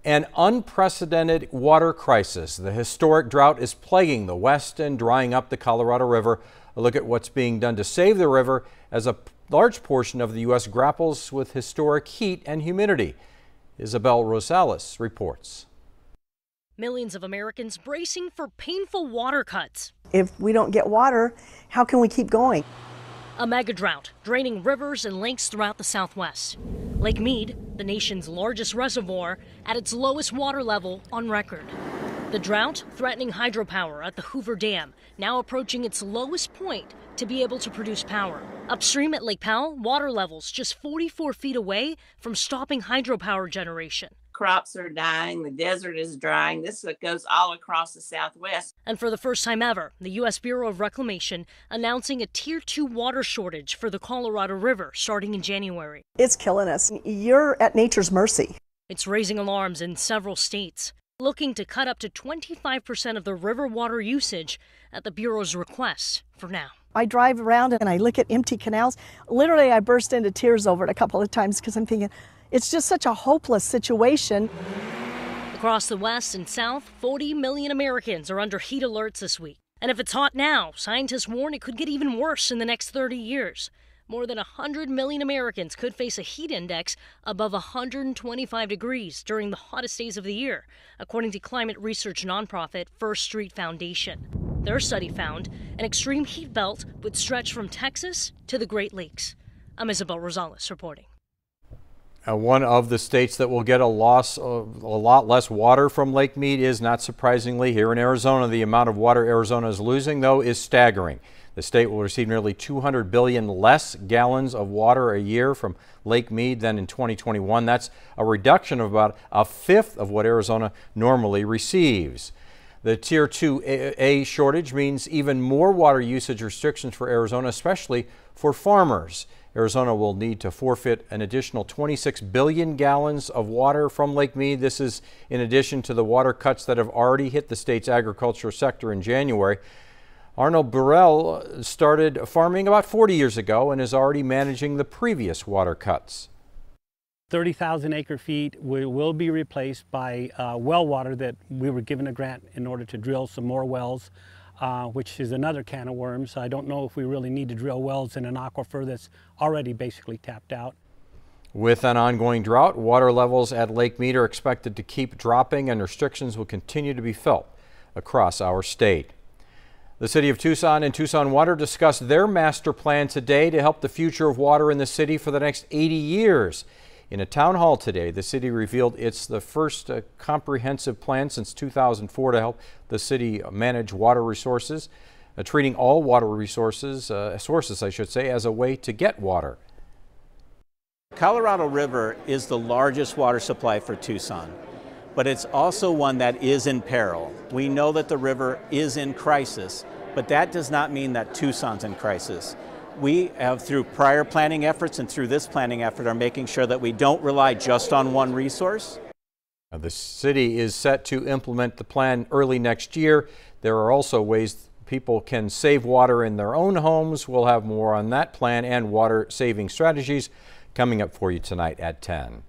An unprecedented water crisis. The historic drought is plaguing the West and drying up the Colorado River. A look at what's being done to save the river as a large portion of the U.S. grapples with historic heat and humidity. Isabel Rosales reports. Millions of Americans bracing for painful water cuts. If we don't get water, how can we keep going? A mega drought draining rivers and lakes throughout the Southwest. Lake Mead, the nation's largest reservoir, at its lowest water level on record. The drought threatening hydropower at the Hoover Dam, now approaching its lowest point to be able to produce power. Upstream at Lake Powell, water levels just 44 feet away from stopping hydropower generation. Crops are dying, the desert is drying. This goes all across the Southwest. And for the first time ever, the U.S. Bureau of Reclamation announcing a Tier 2 water shortage for the Colorado River starting in January. It's killing us. You're at nature's mercy. It's raising alarms in several states, looking to cut up to 25% of the river water usage at the Bureau's request for now. I drive around and I look at empty canals. Literally, I burst into tears over it a couple of times because I'm thinking, it's just such a hopeless situation. Across the West and South, 40 million Americans are under heat alerts this week. And if it's hot now, scientists warn it could get even worse in the next 30 years. More than 100 million Americans could face a heat index above 125 degrees during the hottest days of the year, according to climate research nonprofit First Street Foundation. Their study found an extreme heat belt would stretch from Texas to the Great Lakes. I'm Isabel Rosales reporting. One of the states that will get a lot less water from Lake Mead is, not surprisingly, here in Arizona. The amount of water Arizona is losing, though, is staggering. The state will receive nearly 200 billion less gallons of water a year from Lake Mead than in 2021. That's a reduction of about a fifth of what Arizona normally receives. The Tier 2A shortage means even more water usage restrictions for Arizona, especially for farmers. Arizona will need to forfeit an additional 26 billion gallons of water from Lake Mead. This is in addition to the water cuts that have already hit the state's agricultural sector in January. Arnold Burrell started farming about 40 years ago and is already managing the previous water cuts. 30,000 acre feet will be replaced by well water that we were given a grant in order to drill some more wells, which is another can of worms. I don't know if we really need to drill wells in an aquifer that's already basically tapped out. With an ongoing drought, water levels at Lake Mead are expected to keep dropping and restrictions will continue to be felt across our state. The City of Tucson and Tucson Water discussed their master plan today to help the future of water in the city for the next 80 years. In a town hall today, the city revealed it's the first comprehensive plan since 2004 to help the city manage water resources, treating all water resources, sources I should say, as a way to get water. Colorado River is the largest water supply for Tucson, but it's also one that is in peril. We know that the river is in crisis, but that does not mean that Tucson's in crisis. We have, through prior planning efforts and through this planning effort, are making sure that we don't rely just on one resource. The city is set to implement the plan early next year. There are also ways people can save water in their own homes. We'll have more on that plan and water saving strategies coming up for you tonight at 10.